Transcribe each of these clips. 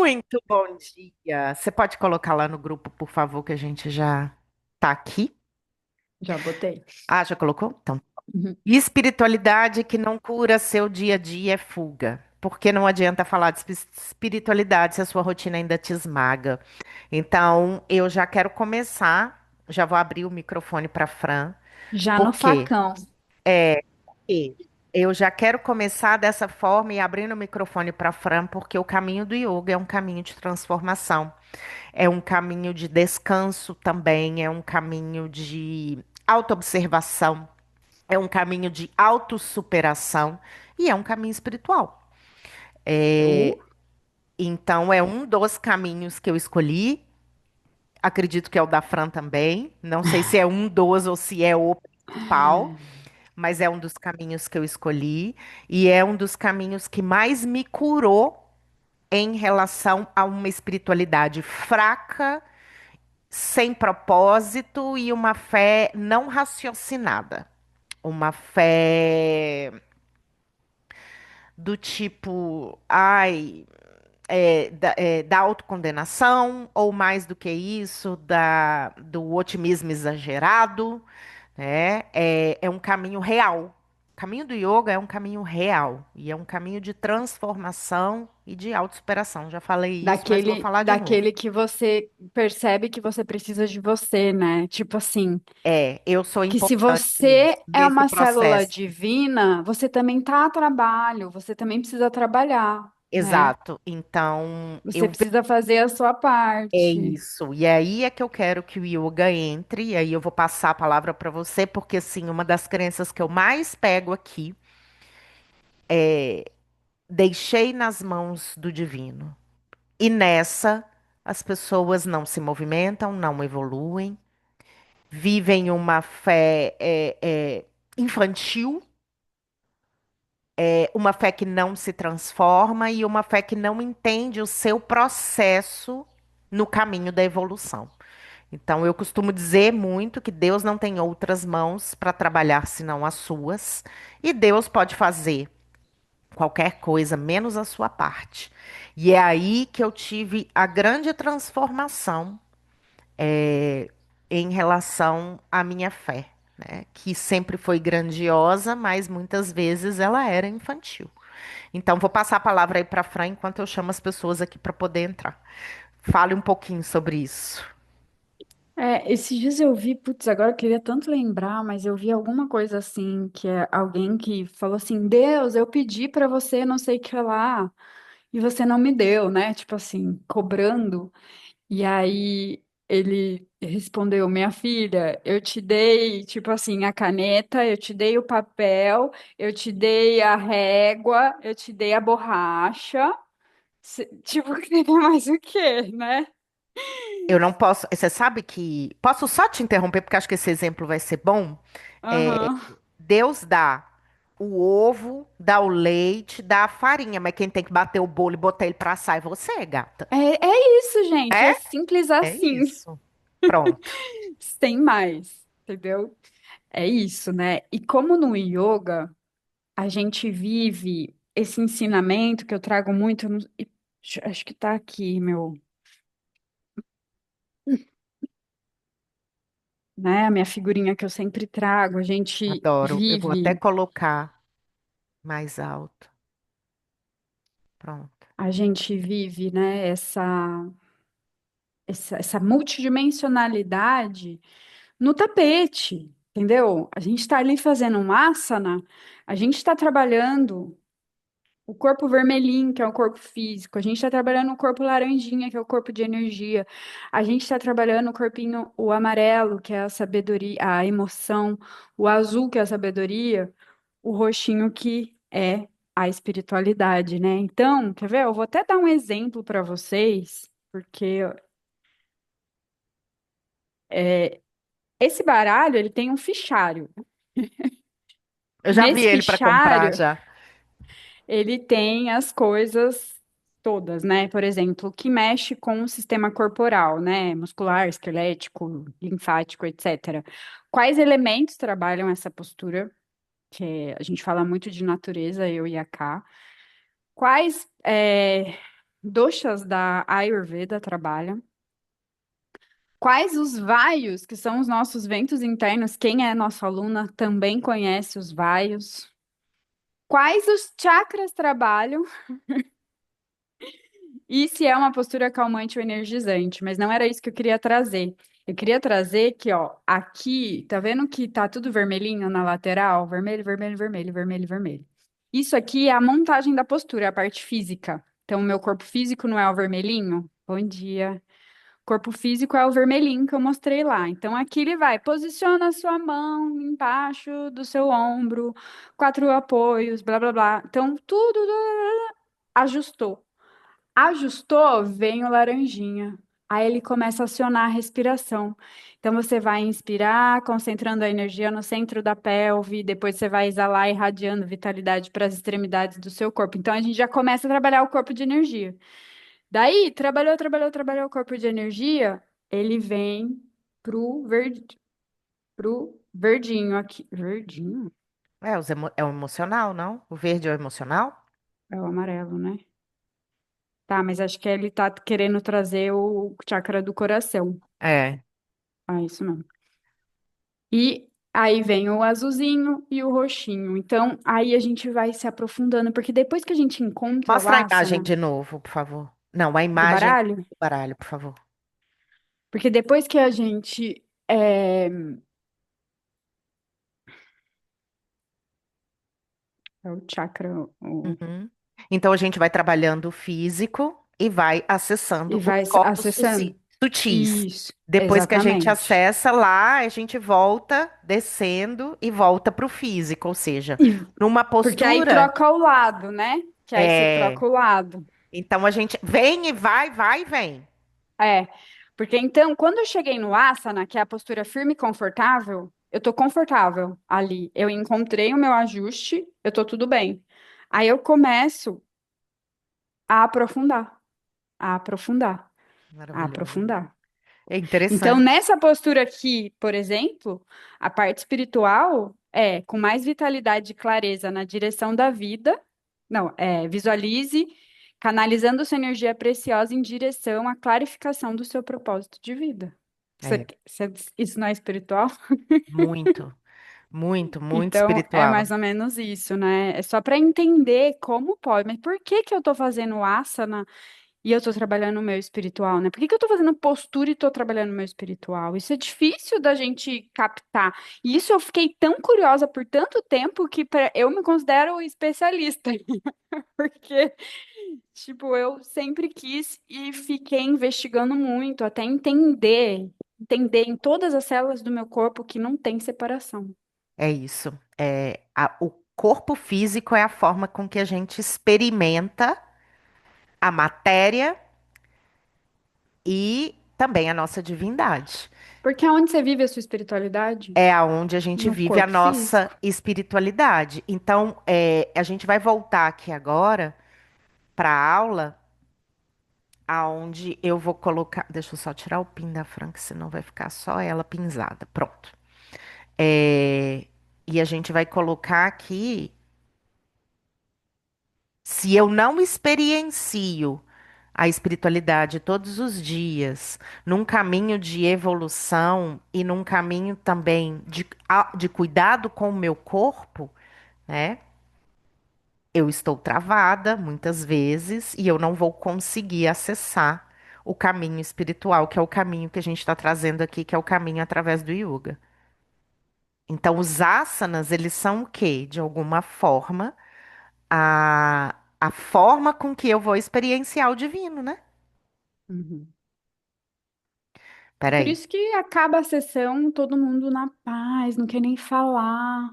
Muito bom dia. Você pode colocar lá no grupo, por favor, que a gente já tá aqui? Já botei. Ah, já colocou? Então. Uhum. E espiritualidade que não cura seu dia a dia é fuga. Porque não adianta falar de espiritualidade se a sua rotina ainda te esmaga. Então, eu já quero começar, já vou abrir o microfone para Fran. Já no Por quê? facão. Porque eu já quero começar dessa forma e abrindo o microfone para Fran, porque o caminho do yoga é um caminho de transformação. É um caminho de descanso também, é um caminho de autoobservação, é um caminho de autossuperação e é um caminho espiritual. Uh, Então, é um dos caminhos que eu escolhi. Acredito que é o da Fran também. Não sei se é um dos ou se é o principal, mas é um dos caminhos que eu escolhi e é um dos caminhos que mais me curou em relação a uma espiritualidade fraca, sem propósito e uma fé não raciocinada. Uma fé do tipo, ai, da autocondenação, ou mais do que isso, do otimismo exagerado, né? É um caminho real. O caminho do yoga é um caminho real e é um caminho de transformação e de autossuperação. Já falei isso, mas vou falar de novo. daquele que você percebe que você precisa de você, né? Tipo assim, Eu sou que se importante nisso, você é nesse uma célula processo. divina, você também tá a trabalho, você também precisa trabalhar, né? Exato. Então, Você precisa fazer a sua é parte. isso. E aí é que eu quero que o yoga entre, e aí eu vou passar a palavra para você, porque assim, uma das crenças que eu mais pego aqui, deixei nas mãos do divino. E nessa, as pessoas não se movimentam, não evoluem, vivem uma fé infantil, uma fé que não se transforma e uma fé que não entende o seu processo no caminho da evolução. Então, eu costumo dizer muito que Deus não tem outras mãos para trabalhar senão as suas, e Deus pode fazer qualquer coisa menos a sua parte. E é aí que eu tive a grande transformação em relação à minha fé, né? Que sempre foi grandiosa, mas muitas vezes ela era infantil. Então, vou passar a palavra aí para a Fran enquanto eu chamo as pessoas aqui para poder entrar. Fale um pouquinho sobre isso. É, esses dias eu vi, putz, agora eu queria tanto lembrar, mas eu vi alguma coisa assim, que é alguém que falou assim, Deus, eu pedi pra você não sei o que lá, e você não me deu, né? Tipo assim, cobrando. E aí ele respondeu, minha filha, eu te dei, tipo assim, a caneta, eu te dei o papel, eu te dei a régua, eu te dei a borracha. Tipo, queria mais o quê, né? Eu não posso. Você sabe que. Posso só te interromper, porque acho que esse exemplo vai ser bom. É, Aham. Deus dá o ovo, dá o leite, dá a farinha, mas quem tem que bater o bolo e botar ele pra assar é você, gata. É isso, gente. É É? simples É assim. isso. Pronto. Sem mais, entendeu? É isso, né? E como no yoga a gente vive esse ensinamento que eu trago muito, acho que tá aqui, meu, né? A minha figurinha que eu sempre trago. A gente Adoro. Eu vou até vive, colocar mais alto. Pronto. a gente vive, né? Essa multidimensionalidade no tapete, entendeu? A gente está ali fazendo um asana, a gente está trabalhando o corpo vermelhinho, que é o corpo físico, a gente está trabalhando o corpo laranjinha, que é o corpo de energia, a gente está trabalhando o corpinho, o amarelo, que é a sabedoria, a emoção, o azul, que é a sabedoria, o roxinho, que é a espiritualidade, né? Então, quer ver? Eu vou até dar um exemplo para vocês, porque é, esse baralho, ele tem um fichário. Eu já vi Nesse ele para comprar fichário, já. ele tem as coisas todas, né? Por exemplo, o que mexe com o sistema corporal, né? Muscular, esquelético, linfático, etc. Quais elementos trabalham essa postura? A gente fala muito de natureza, eu e a Ká. Quais doshas da Ayurveda trabalham. Quais os vaios, que são os nossos ventos internos? Quem é nossa aluna também conhece os vaios. Quais os chakras trabalham? E se é uma postura calmante ou energizante? Mas não era isso que eu queria trazer. Eu queria trazer que, ó, aqui, tá vendo que tá tudo vermelhinho na lateral? Vermelho, vermelho, vermelho, vermelho, vermelho. Isso aqui é a montagem da postura, é a parte física. Então, o meu corpo físico não é o vermelhinho? Bom dia. Corpo físico é o vermelhinho que eu mostrei lá. Então, aqui ele vai, posiciona a sua mão embaixo do seu ombro, quatro apoios, blá, blá, blá. Então, tudo ajustou. Ajustou, vem o laranjinha. Aí ele começa a acionar a respiração. Então, você vai inspirar, concentrando a energia no centro da pelve, depois você vai exalar, irradiando vitalidade para as extremidades do seu corpo. Então, a gente já começa a trabalhar o corpo de energia. Daí, trabalhou, trabalhou, trabalhou o corpo de energia, ele vem pro verdinho aqui. Verdinho? É, é o emocional, não? O verde é o emocional? É o amarelo, né? Tá, mas acho que ele tá querendo trazer o chakra do coração. É. Ah, isso não. E aí vem o azulzinho e o roxinho. Então, aí a gente vai se aprofundando, porque depois que a gente encontra o Mostra a imagem asana de novo, por favor. Não, a do imagem baralho, do baralho, por favor. porque depois que a gente é o chakra, Uhum. Então a gente vai trabalhando o físico e vai e acessando os vai corpos acessando. sutis. Isso, Depois que a gente exatamente. acessa lá, a gente volta descendo e volta para o físico, ou seja, E, numa porque aí postura. troca o lado, né? Que aí você É, troca o lado. então a gente vem e vai, vai e vem. É, porque então, quando eu cheguei no asana, que é a postura firme e confortável, eu tô confortável ali. Eu encontrei o meu ajuste, eu tô tudo bem. Aí eu começo a aprofundar, a aprofundar, a Maravilhoso. aprofundar. É Então, interessante. nessa postura aqui, por exemplo, a parte espiritual é com mais vitalidade e clareza na direção da vida. Não, visualize canalizando sua energia preciosa em direção à clarificação do seu propósito de vida. É, Isso não é espiritual? muito, muito, muito Então, é espiritual. mais ou menos isso, né? É só para entender como pode. Mas por que que eu tô fazendo asana e eu tô trabalhando o meu espiritual, né? Por que que eu tô fazendo postura e tô trabalhando o meu espiritual? Isso é difícil da gente captar. E isso eu fiquei tão curiosa por tanto tempo que eu me considero especialista. Porque, tipo, eu sempre quis e fiquei investigando muito até entender em todas as células do meu corpo que não tem separação. É isso. O corpo físico é a forma com que a gente experimenta a matéria e também a nossa divindade. Porque aonde você vive a sua espiritualidade? É aonde a gente No vive a corpo nossa físico. espiritualidade. Então, a gente vai voltar aqui agora para a aula, aonde eu vou colocar. Deixa eu só tirar o pin da Franca, senão vai ficar só ela pinzada. Pronto. E a gente vai colocar aqui. Se eu não experiencio a espiritualidade todos os dias, num caminho de evolução e num caminho também de cuidado com o meu corpo, né? Eu estou travada muitas vezes e eu não vou conseguir acessar o caminho espiritual, que é o caminho que a gente está trazendo aqui, que é o caminho através do yoga. Então, os asanas, eles são o quê? De alguma forma, a forma com que eu vou experienciar o divino, né? Uhum. Por Peraí. isso que acaba a sessão, todo mundo na paz, não quer nem falar,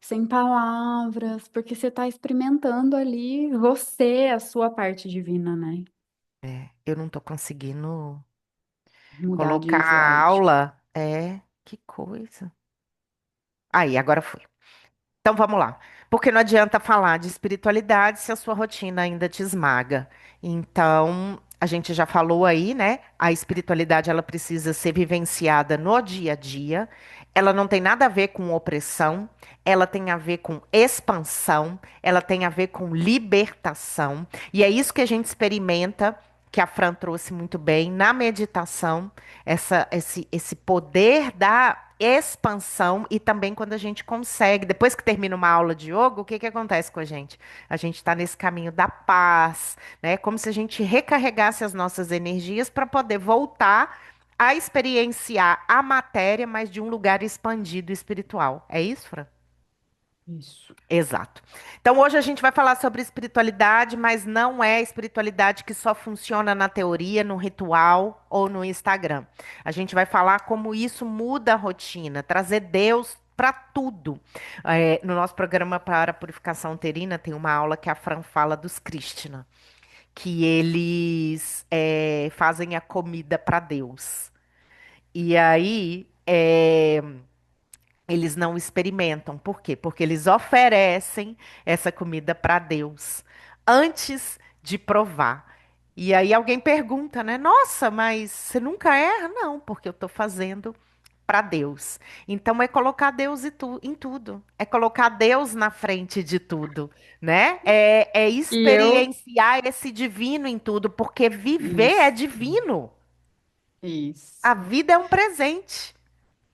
sem palavras, porque você está experimentando ali você, a sua parte divina, né? Eu não tô conseguindo Mudar de colocar a slide. aula. Que coisa. Aí, agora foi. Então vamos lá. Porque não adianta falar de espiritualidade se a sua rotina ainda te esmaga. Então, a a gente já falou aí, né? A espiritualidade ela precisa ser vivenciada no dia a dia. Ela não tem nada a ver com opressão, ela tem a ver com expansão, ela tem a ver com libertação. E é isso que a gente experimenta, que a Fran trouxe muito bem na meditação, esse poder da expansão e também quando a gente consegue, depois que termina uma aula de yoga, o que que acontece com a gente? A gente está nesse caminho da paz, né? Como se a gente recarregasse as nossas energias para poder voltar a experienciar a matéria, mas de um lugar expandido espiritual. É isso, Fran? Isso. Exato. Então hoje a gente vai falar sobre espiritualidade, mas não é espiritualidade que só funciona na teoria, no ritual ou no Instagram. A gente vai falar como isso muda a rotina, trazer Deus para tudo. No nosso programa para a purificação uterina tem uma aula que a Fran fala dos Krishna, que eles fazem a comida para Deus. E aí eles não experimentam. Por quê? Porque eles oferecem essa comida para Deus antes de provar. E aí alguém pergunta, né? Nossa, mas você nunca erra? Não, porque eu estou fazendo para Deus. Então é colocar Deus em tudo. É colocar Deus na frente de tudo, né? É E eu. experienciar esse divino em tudo, porque viver é Isso. divino. A Isso. vida é um presente.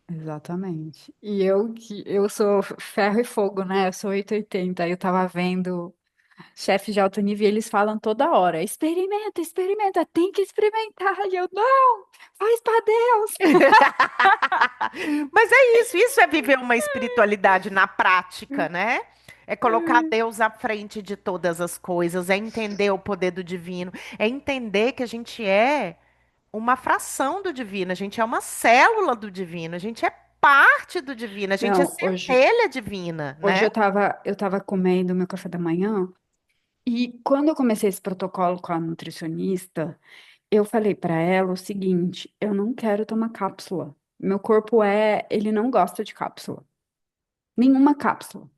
Exatamente. E eu que eu sou ferro e fogo, né? Eu sou 880. Eu tava vendo chefes de alto nível e eles falam toda hora: experimenta, experimenta, tem que experimentar. E eu, não, faz pra Deus. Mas é isso é viver uma espiritualidade na prática, né? É colocar Deus à frente de todas as coisas, é entender o poder do divino, é entender que a gente é uma fração do divino, a gente é uma célula do divino, a gente é parte do divino, a gente é Não, centelha divina, hoje né? eu tava comendo meu café da manhã e quando eu comecei esse protocolo com a nutricionista, eu falei pra ela o seguinte: eu não quero tomar cápsula. Meu corpo ele não gosta de cápsula. Nenhuma cápsula.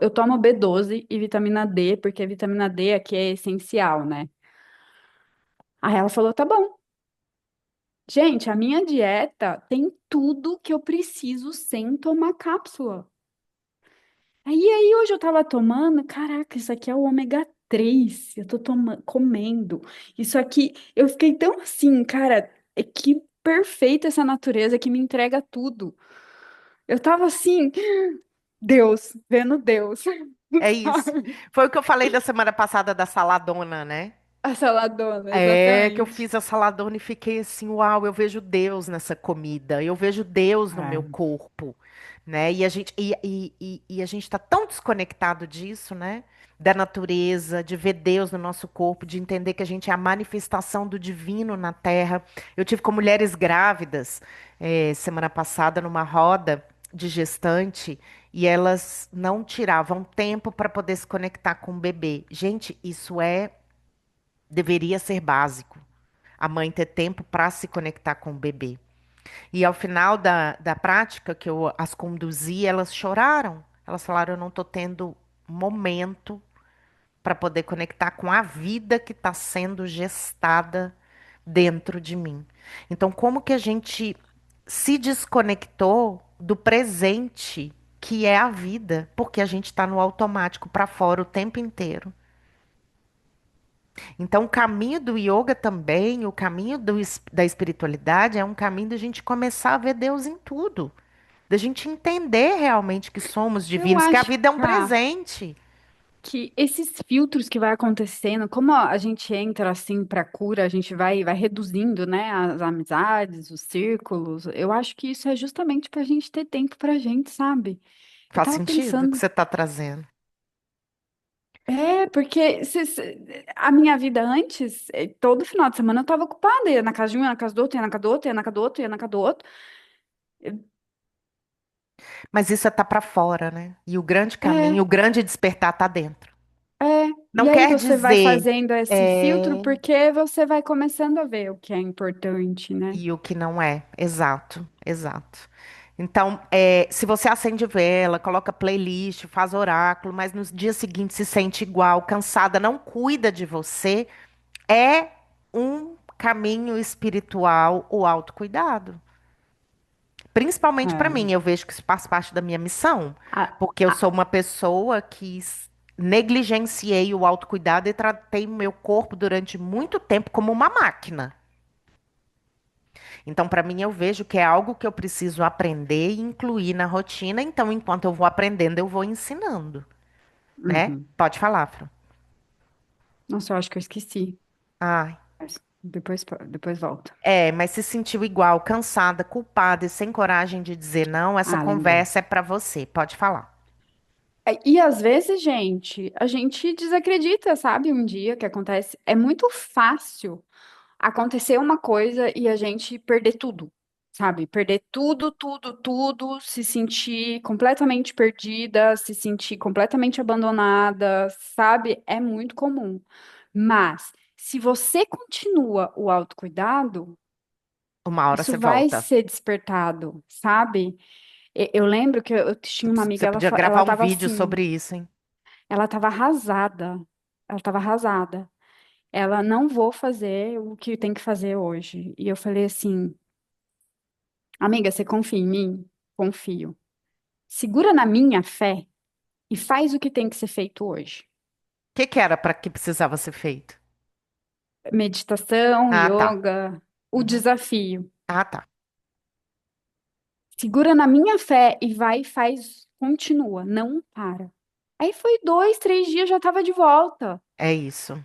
Eu tomo B12 e vitamina D, porque a vitamina D aqui é essencial, né? Aí ela falou: tá bom. Gente, a minha dieta tem tudo que eu preciso sem tomar cápsula. Aí hoje eu tava tomando, caraca, isso aqui é o ômega 3. Eu tô comendo. Isso aqui, eu fiquei tão assim, cara, é que perfeita essa natureza que me entrega tudo. Eu tava assim, Deus, vendo Deus, É isso. sabe? Foi o que eu falei da semana passada da saladona, né? A saladona, É que eu exatamente. fiz a saladona e fiquei assim, uau, eu vejo Deus nessa comida, eu vejo Deus no meu É. corpo, né? E a gente tá tão desconectado disso, né? Da natureza, de ver Deus no nosso corpo, de entender que a gente é a manifestação do divino na Terra. Eu tive com mulheres grávidas, semana passada, numa roda de gestante, e elas não tiravam tempo para poder se conectar com o bebê. Gente, isso deveria ser básico. A mãe ter tempo para se conectar com o bebê. E ao final da prática que eu as conduzi, elas choraram. Elas falaram: eu não estou tendo momento para poder conectar com a vida que está sendo gestada dentro de mim. Então, como que a gente se desconectou do presente que é a vida? Porque a gente está no automático para fora o tempo inteiro. Então, o caminho do yoga também, o caminho da espiritualidade é um caminho da gente começar a ver Deus em tudo, da gente entender realmente que somos Eu divinos, que a acho, vida é um Ká, presente. que esses filtros que vai acontecendo, como a gente entra assim para cura, a gente vai reduzindo, né, as amizades, os círculos. Eu acho que isso é justamente para a gente ter tempo para a gente, sabe? Eu Faz tava sentido o que pensando, você está trazendo. porque a minha vida antes, todo final de semana eu tava ocupada, ia na casa de um, ia na casa do outro, ia na casa do outro, ia na casa do outro, ia na casa do outro. Mas isso é tá para fora, né? E o grande caminho, É, o grande despertar tá dentro. é. Não E aí quer você vai dizer fazendo esse filtro é, porque você vai começando a ver o que é importante, né? e o que não é. Exato, exato. Então, se você acende vela, coloca playlist, faz oráculo, mas nos dias seguintes se sente igual, cansada, não cuida de você, é um caminho espiritual o autocuidado. Principalmente para É. mim, eu vejo que isso faz parte da minha missão, A- porque eu a- sou uma pessoa que negligenciei o autocuidado e tratei o meu corpo durante muito tempo como uma máquina. Então, para mim, eu vejo que é algo que eu preciso aprender e incluir na rotina. Então, enquanto eu vou aprendendo, eu vou ensinando, né? Uhum. Pode falar, Fran. Nossa, eu acho que eu esqueci. Ai, Mas depois volta. mas se sentiu igual, cansada, culpada e sem coragem de dizer não, essa Ah, lembrei. conversa é para você. Pode falar. E às vezes, gente, a gente desacredita, sabe? Um dia que acontece. É muito fácil acontecer uma coisa e a gente perder tudo, sabe? Perder tudo, tudo, tudo, se sentir completamente perdida, se sentir completamente abandonada, sabe? É muito comum. Mas se você continua o autocuidado, Uma hora isso você vai volta. ser despertado, sabe? Eu lembro que eu tinha uma amiga, Você podia ela gravar um tava vídeo assim, sobre isso, hein? ela tava arrasada. Ela tava arrasada. Ela não vou fazer o que tem que fazer hoje. E eu falei assim, amiga, você confia em mim? Confio. Segura na minha fé e faz o que tem que ser feito hoje. O que que era para que precisava ser feito? Meditação, Ah, tá. yoga, o Uhum. desafio. Ah, tá. Segura na minha fé e vai e faz, continua, não para. Aí foi 2, 3 dias, já estava de volta, É isso.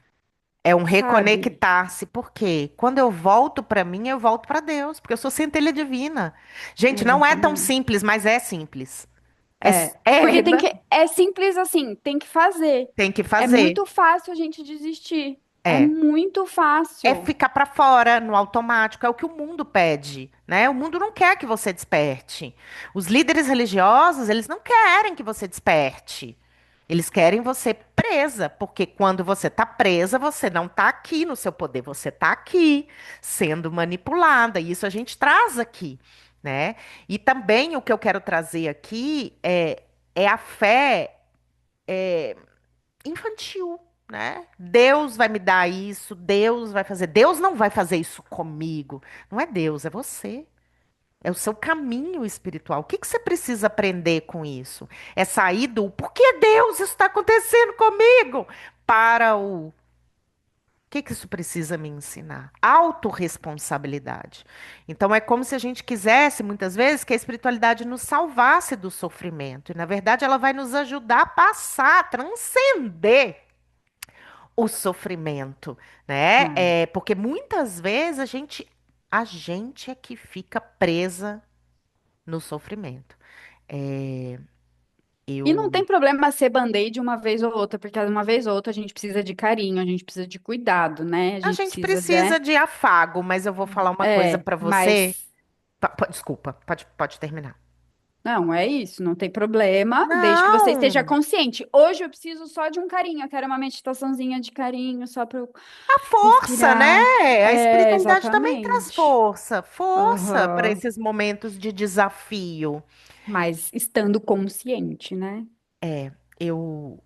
É um sabe? reconectar-se, porque quando eu volto para mim, eu volto para Deus, porque eu sou centelha divina. Gente, não é tão Exatamente. simples, mas é simples. É, É, é, porque é simples assim, tem que fazer. tem que É fazer. muito fácil a gente desistir. É É. muito É fácil. ficar para fora, no automático, é o que o mundo pede, né? O mundo não quer que você desperte. Os líderes religiosos, eles não querem que você desperte. Eles querem você presa, porque quando você está presa, você não está aqui no seu poder, você está aqui sendo manipulada. E isso a gente traz aqui, né? E também o que eu quero trazer aqui é a fé infantil, né? Deus vai me dar isso, Deus vai fazer. Deus não vai fazer isso comigo. Não é Deus, é você. É o seu caminho espiritual. O que que você precisa aprender com isso? É sair do por que Deus isso está acontecendo comigo? Para o que que isso precisa me ensinar? Autorresponsabilidade. Então é como se a gente quisesse, muitas vezes, que a espiritualidade nos salvasse do sofrimento. E, na verdade, ela vai nos ajudar a passar, a transcender o sofrimento, né? É. Porque muitas vezes a gente é que fica presa no sofrimento. É, E não tem eu, problema ser band-aid uma vez ou outra, porque uma vez ou outra a gente precisa de carinho, a gente precisa de cuidado, né? A a gente gente precisa de. precisa de afago, mas eu vou falar uma coisa para você. Mas Desculpa, pode terminar. não, é isso, não tem problema, desde que você esteja Não, consciente. Hoje eu preciso só de um carinho, eu quero uma meditaçãozinha de carinho, só para eu a força, né? respirar. A É, espiritualidade também traz exatamente. força para Aham. esses momentos de desafio. Mas estando consciente, né? Eu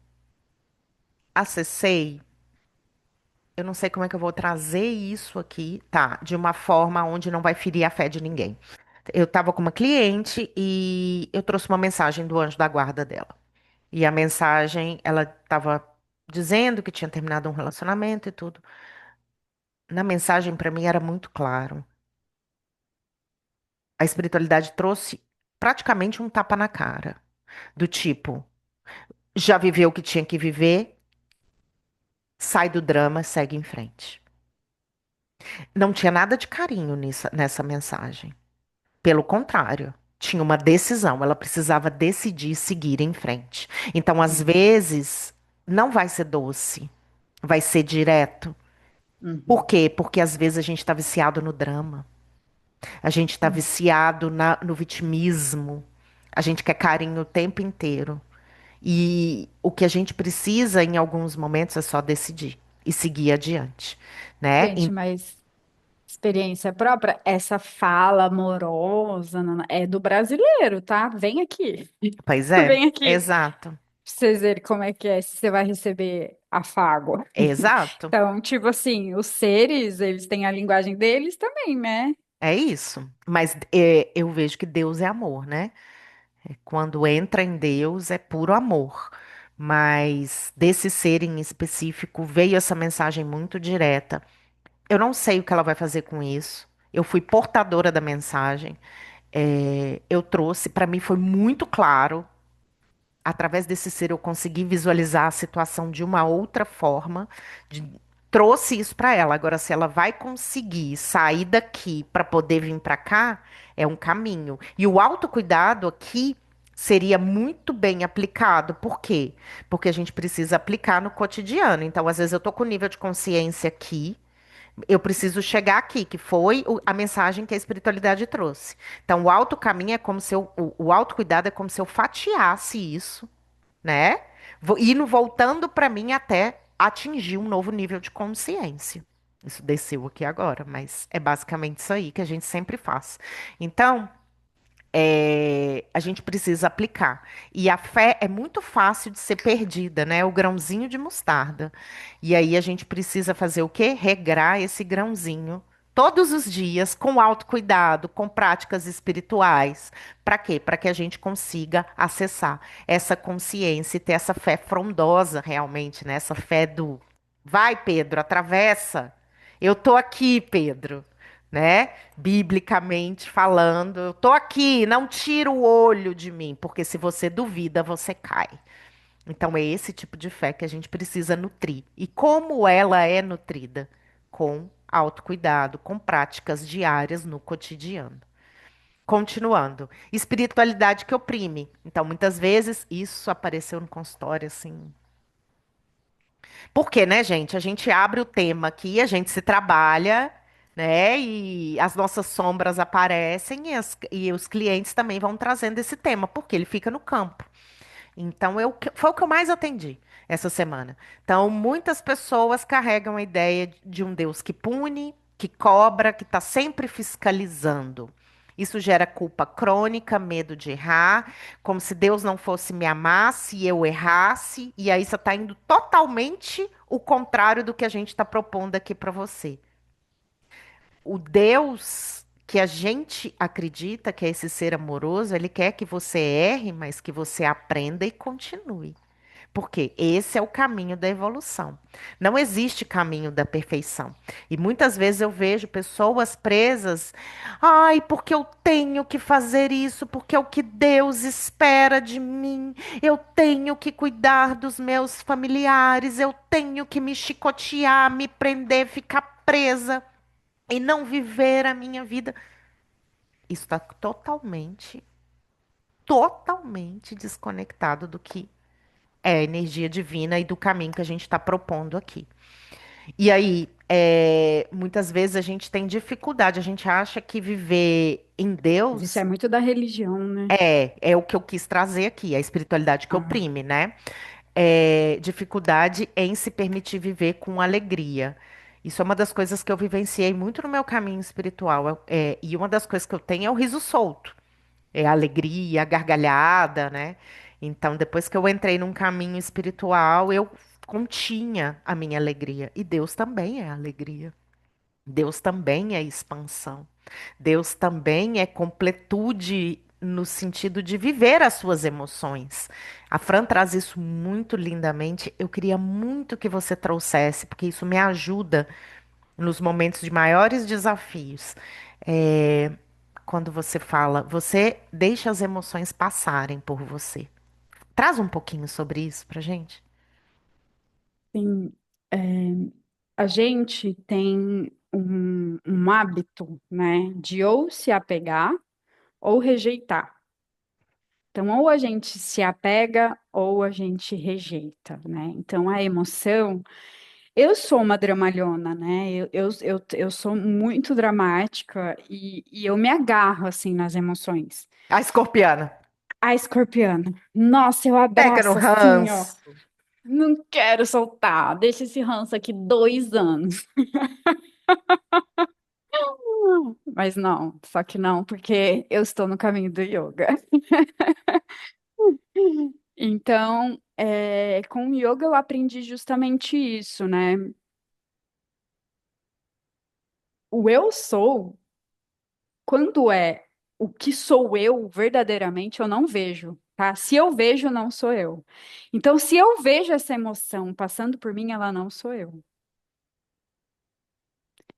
acessei. Eu não sei como é que eu vou trazer isso aqui, tá? De uma forma onde não vai ferir a fé de ninguém. Eu estava com uma cliente e eu trouxe uma mensagem do anjo da guarda dela. E a mensagem, ela estava dizendo que tinha terminado um relacionamento e tudo. Na mensagem, para mim, era muito claro. A espiritualidade trouxe praticamente um tapa na cara. Do tipo, já viveu o que tinha que viver, sai do drama, segue em frente. Não tinha nada de carinho nessa mensagem. Pelo contrário, tinha uma decisão, ela precisava decidir seguir em frente. Então, às Uhum, vezes, não vai ser doce, vai ser direto. Por uhum, quê? Porque às vezes a gente está viciado no drama, a gente está uhum. viciado no vitimismo, a gente quer carinho o tempo inteiro. E o que a gente precisa em alguns momentos é só decidir e seguir adiante, né? Gente, mas experiência própria, essa fala amorosa é do brasileiro, tá? Vem aqui. Pois é, Vem aqui. exato. vocês verem como é que é, se você vai receber afago. Exato. Então, tipo assim, os seres, eles têm a linguagem deles também, né? É isso. Mas eu vejo que Deus é amor, né? Quando entra em Deus é puro amor. Mas desse ser em específico veio essa mensagem muito direta. Eu não sei o que ela vai fazer com isso. Eu fui portadora da mensagem. Eu trouxe, para mim foi muito claro. Através desse ser eu consegui visualizar a situação de uma outra forma. de- Trouxe isso para ela. Agora, se ela vai conseguir sair daqui para poder vir para cá, é um caminho. E o autocuidado aqui seria muito bem aplicado. Por quê? Porque a gente precisa aplicar no cotidiano. Então, às vezes eu tô com nível de consciência aqui. Eu preciso chegar aqui, que foi a mensagem que a espiritualidade trouxe. Então, o autocaminho é como se eu, o autocuidado é como se eu fatiasse isso, né? Indo voltando para mim até atingir um novo nível de consciência. Isso desceu aqui agora, mas é basicamente isso aí que a gente sempre faz. Então, a gente precisa aplicar. E a fé é muito fácil de ser perdida, né? O grãozinho de mostarda. E aí a gente precisa fazer o quê? Regrar esse grãozinho todos os dias, com autocuidado, com práticas espirituais. Para quê? Para que a gente consiga acessar essa consciência e ter essa fé frondosa realmente, né? Essa fé do vai, Pedro, atravessa. Eu tô aqui, Pedro, né? Biblicamente falando, eu tô aqui, não tira o olho de mim, porque se você duvida, você cai. Então é esse tipo de fé que a gente precisa nutrir. E como ela é nutrida? Com autocuidado, com práticas diárias no cotidiano. Continuando, espiritualidade que oprime. Então, muitas vezes isso apareceu no consultório assim. Porque, né, gente? A gente abre o tema aqui, a gente se trabalha, né? E as nossas sombras aparecem e os clientes também vão trazendo esse tema, porque ele fica no campo. Então, foi o que eu mais atendi essa semana. Então, muitas pessoas carregam a ideia de um Deus que pune, que cobra, que está sempre fiscalizando. Isso gera culpa crônica, medo de errar, como se Deus não fosse me amar se eu errasse, e aí você está indo totalmente o contrário do que a gente está propondo aqui para você. O Deus que a gente acredita que é esse ser amoroso, ele quer que você erre, mas que você aprenda e continue. Porque esse é o caminho da evolução. Não existe caminho da perfeição. E muitas vezes eu vejo pessoas presas. Ai, porque eu tenho que fazer isso, porque é o que Deus espera de mim. Eu tenho que cuidar dos meus familiares, eu tenho que me chicotear, me prender, ficar presa e não viver a minha vida. Isso está totalmente desconectado do que é a energia divina e do caminho que a gente está propondo aqui. E aí, muitas vezes a gente tem dificuldade, a gente acha que viver em Mas isso é Deus muito da religião, né? é o que eu quis trazer aqui, a espiritualidade que Ah, oprime, né? Dificuldade em se permitir viver com alegria. Isso é uma das coisas que eu vivenciei muito no meu caminho espiritual. E uma das coisas que eu tenho é o riso solto. É a alegria, a gargalhada, né? Então, depois que eu entrei num caminho espiritual, eu continha a minha alegria. E Deus também é alegria. Deus também é expansão. Deus também é completude no sentido de viver as suas emoções. A Fran traz isso muito lindamente. Eu queria muito que você trouxesse, porque isso me ajuda nos momentos de maiores desafios. É, quando você fala, você deixa as emoções passarem por você. Traz um pouquinho sobre isso pra gente. tem, é, a gente tem um hábito, né, de ou se apegar ou rejeitar. Então, ou a gente se apega ou a gente rejeita, né? Então, a emoção. Eu sou uma dramalhona, né? Eu sou muito dramática e eu me agarro, assim, nas emoções. A escorpiana. A escorpiana. Nossa, eu Pega no abraço assim, ó. ranço. Não quero soltar. Deixa esse ranço aqui 2 anos. Mas não, só que não, porque eu estou no caminho do yoga. Então. Com o yoga eu aprendi justamente isso, né? O eu sou, quando é o que sou eu verdadeiramente, eu não vejo, tá? Se eu vejo, não sou eu. Então, se eu vejo essa emoção passando por mim, ela não sou eu.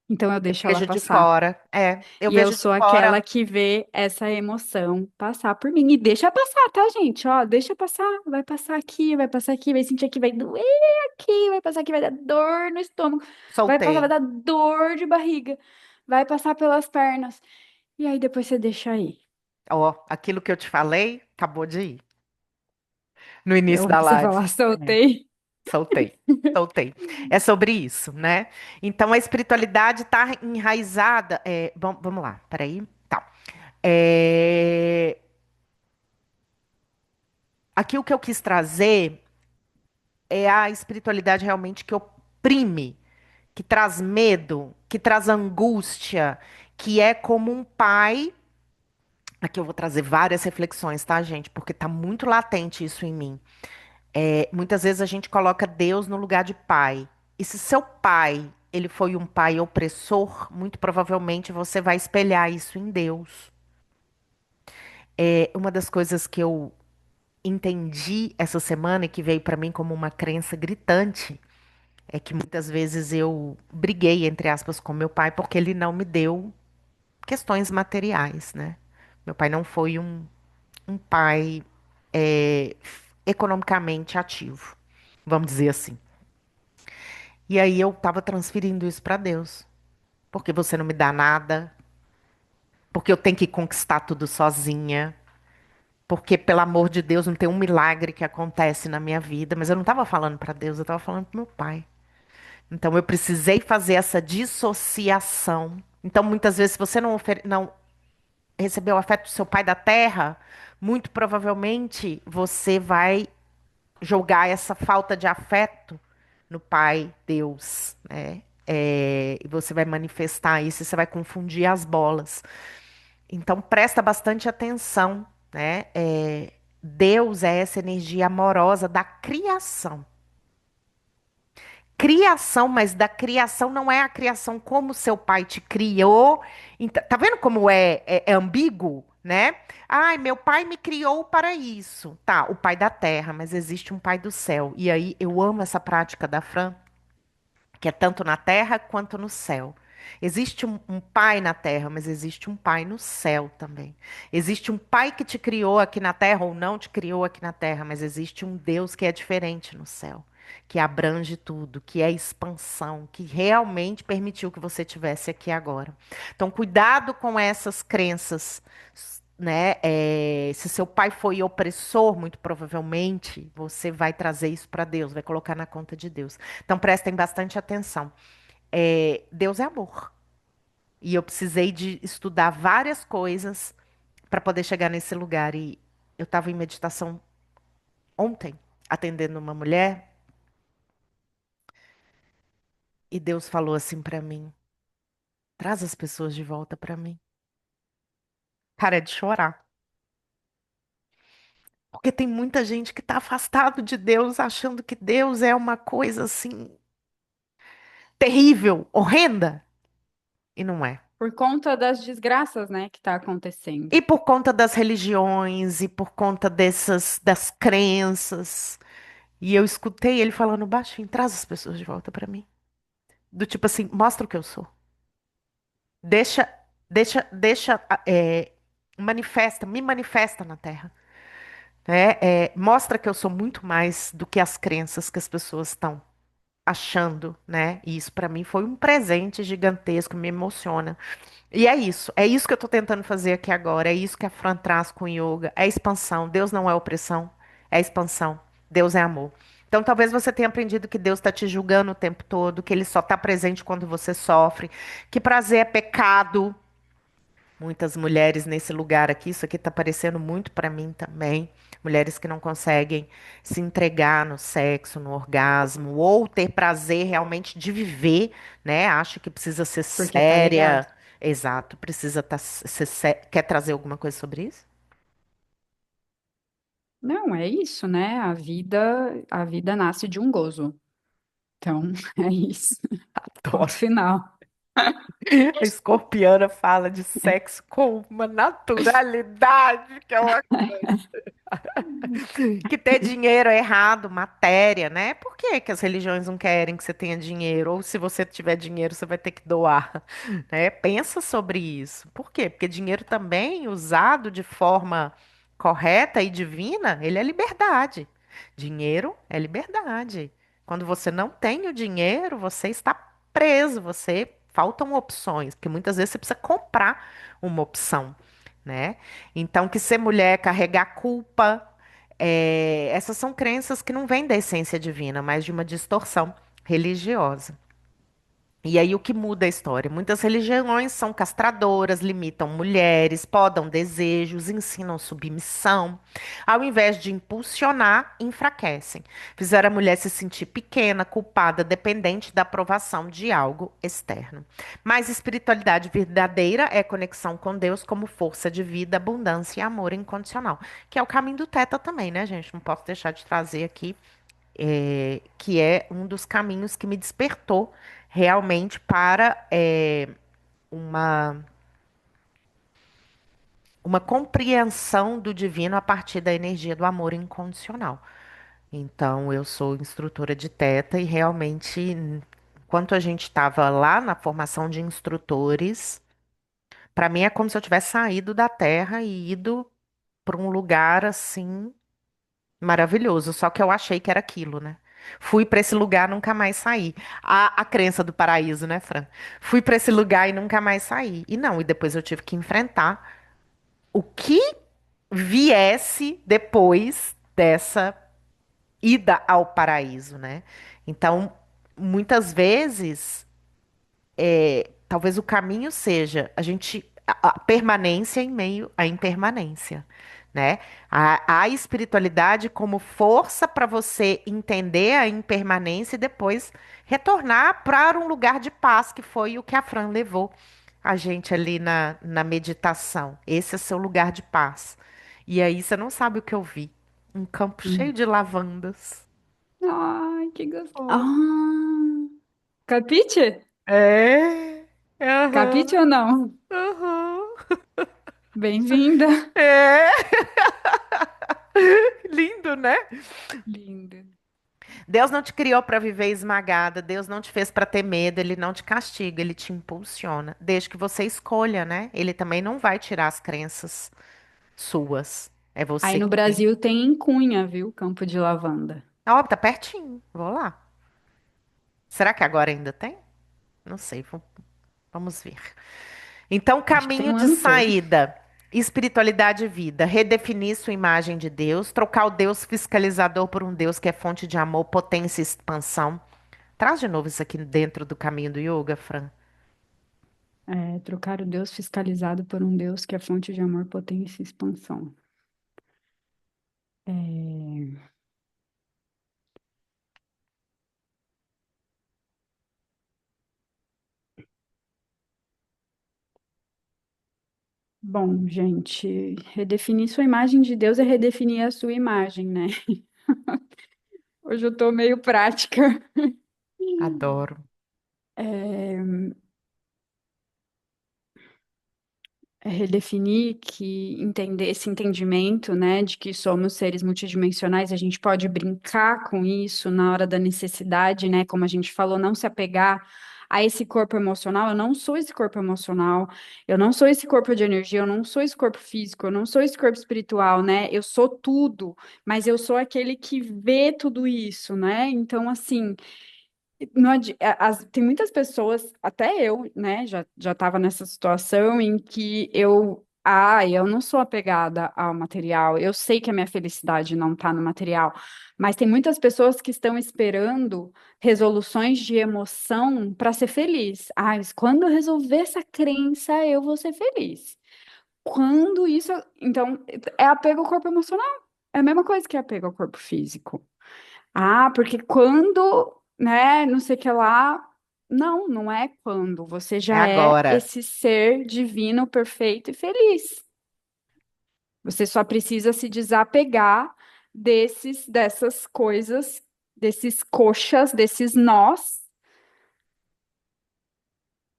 Então, eu Eu deixo ela vejo de passar. fora. É, eu E eu vejo de sou fora. aquela que vê essa emoção passar por mim. E deixa passar, tá, gente? Ó, deixa passar. Vai passar aqui, vai sentir aqui, vai doer aqui, vai passar aqui, vai dar dor no estômago. Vai passar, vai Soltei. dar dor de barriga. Vai passar pelas pernas. E aí depois você deixa aí. Ó, aquilo que eu te falei, acabou de ir. No Eu início da ouvi você live. falar, É, soltei. soltei. Soltei. É sobre isso, né? Então a espiritualidade está enraizada. Vamos lá, peraí. Tá. É, aqui o que eu quis trazer é a espiritualidade realmente que oprime, que traz medo, que traz angústia, que é como um pai. Aqui eu vou trazer várias reflexões, tá, gente? Porque tá muito latente isso em mim. Muitas vezes a gente coloca Deus no lugar de pai. E se seu pai, ele foi um pai opressor, muito provavelmente você vai espelhar isso em Deus. Uma das coisas que eu entendi essa semana e que veio pra mim como uma crença gritante é que muitas vezes eu briguei, entre aspas, com meu pai porque ele não me deu questões materiais, né? Meu pai não foi um pai é, economicamente ativo, vamos dizer assim. E aí eu tava transferindo isso pra Deus. Porque você não me dá nada, porque eu tenho que conquistar tudo sozinha, porque pelo amor de Deus não tem um milagre que acontece na minha vida, mas eu não tava falando pra Deus, eu tava falando pro meu pai. Então eu precisei fazer essa dissociação. Então muitas vezes se você não recebeu o afeto do seu pai da terra, muito provavelmente você vai jogar essa falta de afeto no Pai Deus, né? E você vai manifestar isso e você vai confundir as bolas. Então presta bastante atenção, né? Deus é essa energia amorosa da criação. Criação, mas da criação não é a criação como seu pai te criou. Tá vendo como é ambíguo, né? Ai, meu pai me criou para isso. Tá, o pai da terra, mas existe um pai do céu. E aí eu amo essa prática da Fran, que é tanto na terra quanto no céu. Existe um pai na terra, mas existe um pai no céu também. Existe um pai que te criou aqui na terra ou não te criou aqui na terra, mas existe um Deus que é diferente no céu, que abrange tudo, que é expansão, que realmente permitiu que você tivesse aqui agora. Então, cuidado com essas crenças, né? Se seu pai foi opressor, muito provavelmente você vai trazer isso para Deus, vai colocar na conta de Deus. Então, prestem bastante atenção. Deus é amor. E eu precisei de estudar várias coisas para poder chegar nesse lugar. E eu estava em meditação ontem, atendendo uma mulher, e Deus falou assim para mim: traz as pessoas de volta para mim. Cara, é de chorar. Porque tem muita gente que está afastado de Deus, achando que Deus é uma coisa assim terrível, horrenda. E não é. Por conta das desgraças, né, que tá acontecendo. E por conta das religiões e por conta das crenças. E eu escutei ele falando baixinho, traz as pessoas de volta pra mim. Do tipo assim, mostra o que eu sou. Deixa, deixa, me manifesta na Terra. Né? Mostra que eu sou muito mais do que as crenças que as pessoas estão achando, né? E isso pra mim foi um presente gigantesco, me emociona. E é isso que eu tô tentando fazer aqui agora, é isso que a Fran traz com o yoga, é expansão. Deus não é opressão, é expansão. Deus é amor. Então talvez você tenha aprendido que Deus está te julgando o tempo todo, que Ele só está presente quando você sofre, que prazer é pecado. Muitas mulheres nesse lugar aqui, isso aqui está aparecendo muito para mim também. Mulheres que não conseguem se entregar no sexo, no orgasmo, ou ter prazer realmente de viver, né? Acha que precisa ser Porque tá ligado? séria. Exato, precisa estar. Quer trazer alguma coisa sobre isso? Não, é isso, né? A vida nasce de um gozo. Então, é isso. Ponto Adoro. final. A escorpiana fala de sexo com uma naturalidade que é uma que ter dinheiro é errado, matéria, né? Por que que as religiões não querem que você tenha dinheiro? Ou se você tiver dinheiro, você vai ter que doar, né? Pensa sobre isso. Por quê? Porque dinheiro também, usado de forma correta e divina, ele é liberdade. Dinheiro é liberdade. Quando você não tem o dinheiro, você está preso, você faltam opções, porque muitas vezes você precisa comprar uma opção, né? Então, que ser mulher, carregar culpa, essas são crenças que não vêm da essência divina, mas de uma distorção religiosa. E aí o que muda a história? Muitas religiões são castradoras, limitam mulheres, podam desejos, ensinam submissão. Ao invés de impulsionar, enfraquecem. Fizeram a mulher se sentir pequena, culpada, dependente da aprovação de algo externo. Mas espiritualidade verdadeira é conexão com Deus como força de vida, abundância e amor incondicional. Que é o caminho do Teta também, né, gente? Não posso deixar de trazer aqui que é um dos caminhos que me despertou realmente para uma, uma compreensão do divino a partir da energia do amor incondicional. Então, eu sou instrutora de Teta e realmente, enquanto a gente estava lá na formação de instrutores, para mim é como se eu tivesse saído da Terra e ido para um lugar assim maravilhoso, só que eu achei que era aquilo, né? Fui para esse lugar, nunca mais saí. A crença do paraíso, né, Fran? Fui para esse lugar e nunca mais saí. E não, e depois eu tive que enfrentar o que viesse depois dessa ida ao paraíso, né? Então, muitas vezes talvez o caminho seja a permanência em meio à impermanência, né? A espiritualidade como força para você entender a impermanência e depois retornar para um lugar de paz, que foi o que a Fran levou a gente ali na meditação. Esse é seu lugar de paz. E aí você não sabe o que eu vi. Um campo cheio Hum. de lavandas. Ai, que gostoso. Oh. Ah, capite? É. Capite Aham. ou não? Aham. Bem-vinda. É. Lindo, né? Linda. Deus não te criou para viver esmagada, Deus não te fez para ter medo, ele não te castiga, ele te impulsiona, desde que você escolha, né? Ele também não vai tirar as crenças suas. É Aí você no que tem. Brasil tem em Cunha, viu? Campo de lavanda. Ó, tá pertinho. Vou lá. Será que agora ainda tem? Não sei, vamos ver. Então, Acho que tem caminho o de ano todo. saída. Espiritualidade e vida. Redefinir sua imagem de Deus. Trocar o Deus fiscalizador por um Deus que é fonte de amor, potência e expansão. Traz de novo isso aqui dentro do caminho do yoga, Fran. É, trocar o Deus fiscalizado por um Deus que é fonte de amor, potência e expansão. É, bom, gente, redefinir sua imagem de Deus é redefinir a sua imagem, né? Hoje eu tô meio prática. Adoro. É, é redefinir que entender esse entendimento, né, de que somos seres multidimensionais, a gente pode brincar com isso na hora da necessidade, né, como a gente falou, não se apegar a esse corpo emocional. Eu não sou esse corpo emocional, eu não sou esse corpo de energia, eu não sou esse corpo físico, eu não sou esse corpo espiritual, né? Eu sou tudo, mas eu sou aquele que vê tudo isso, né? Então, assim, tem muitas pessoas, até eu, né, já estava nessa situação em que eu não sou apegada ao material, eu sei que a minha felicidade não está no material, mas tem muitas pessoas que estão esperando resoluções de emoção para ser feliz. Ah, mas quando eu resolver essa crença, eu vou ser feliz. Quando isso, então, é apego ao corpo emocional. É a mesma coisa que apego ao corpo físico. Ah, porque quando, né, não sei o que lá. Não, não é quando. Você É já é agora. esse ser divino, perfeito e feliz. Você só precisa se desapegar dessas coisas, desses coxas, desses nós,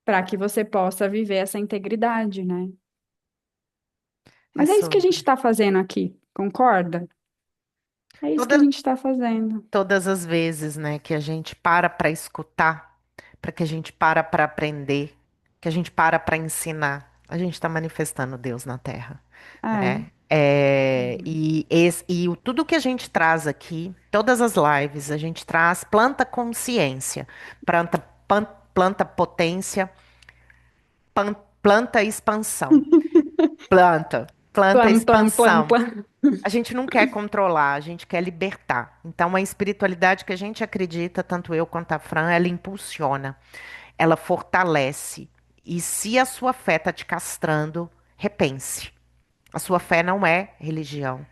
para que você possa viver essa integridade, né? É Mas é isso que a gente sobre. está fazendo aqui, concorda? É isso que a Toda, gente está fazendo. todas as vezes, né, que a gente para escutar, para que a gente para aprender, que a gente para ensinar, a gente está manifestando Deus na Terra, É, né? Tudo que a gente traz aqui, todas as lives, a gente traz planta consciência, planta potência, planta expansão, planta plam, plam, plam, expansão. plam. A gente não quer controlar, a gente quer libertar. Então, a espiritualidade que a gente acredita, tanto eu quanto a Fran, ela impulsiona, ela fortalece. E se a sua fé está te castrando, repense. A sua fé não é religião.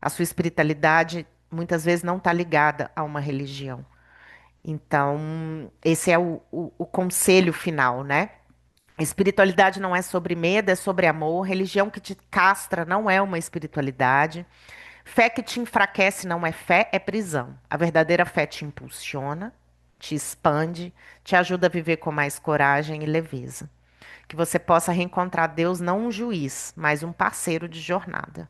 A sua espiritualidade muitas vezes não está ligada a uma religião. Então, esse é o conselho final, né? Espiritualidade não é sobre medo, é sobre amor. Religião que te castra não é uma espiritualidade. Fé que te enfraquece não é fé, é prisão. A verdadeira fé te impulsiona, te expande, te ajuda a viver com mais coragem e leveza. Que você possa reencontrar Deus não um juiz, mas um parceiro de jornada.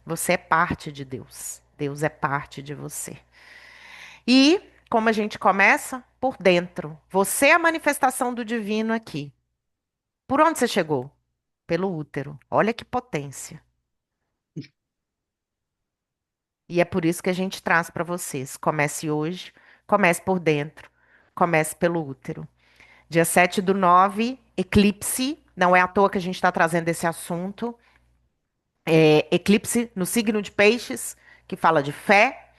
Você é parte de Deus. Deus é parte de você. E como a gente começa? Por dentro. Você é a manifestação do divino aqui. Por onde você chegou? Pelo útero. Olha que potência. E é por isso que a gente traz para vocês. Comece hoje, comece por dentro, comece pelo útero. Dia 7/9, eclipse. Não é à toa que a gente está trazendo esse assunto. Eclipse no signo de Peixes, que fala de fé.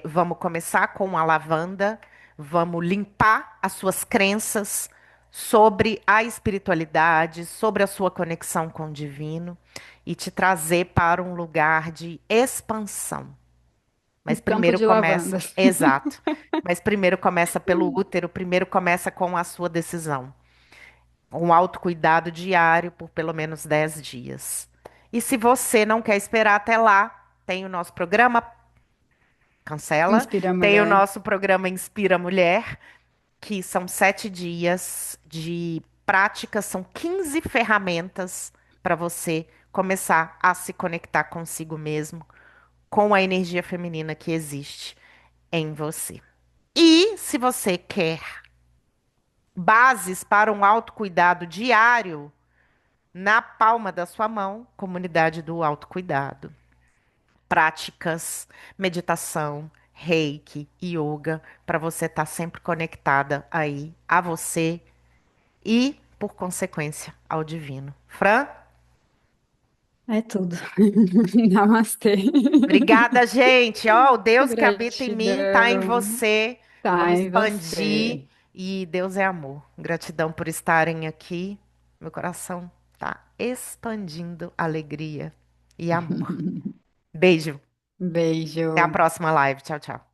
Vamos começar com a lavanda. Vamos limpar as suas crenças sobre a espiritualidade, sobre a sua conexão com o divino e te trazer para um lugar de expansão. Um Mas campo primeiro de começa, lavandas. exato. Mas primeiro começa pelo útero, primeiro começa com a sua decisão. Um autocuidado diário por pelo menos 10 dias. E se você não quer esperar até lá, tem o nosso programa Cancela, Inspira a tem o mulher. nosso programa Inspira Mulher, que são 7 dias de prática, são 15 ferramentas para você começar a se conectar consigo mesmo, com a energia feminina que existe em você. E se você quer bases para um autocuidado diário, na palma da sua mão, comunidade do autocuidado. Práticas, meditação, reiki, yoga, para você estar sempre conectada aí a você e, por consequência, ao divino. Fran, É tudo. Namastê. obrigada, gente. Ó, o Deus que habita em mim está em Gratidão. você. Tá, Vamos e expandir. você? E Deus é amor. Gratidão por estarem aqui. Meu coração está expandindo alegria e amor. Beijo. Até a Beijo. próxima live. Tchau, tchau.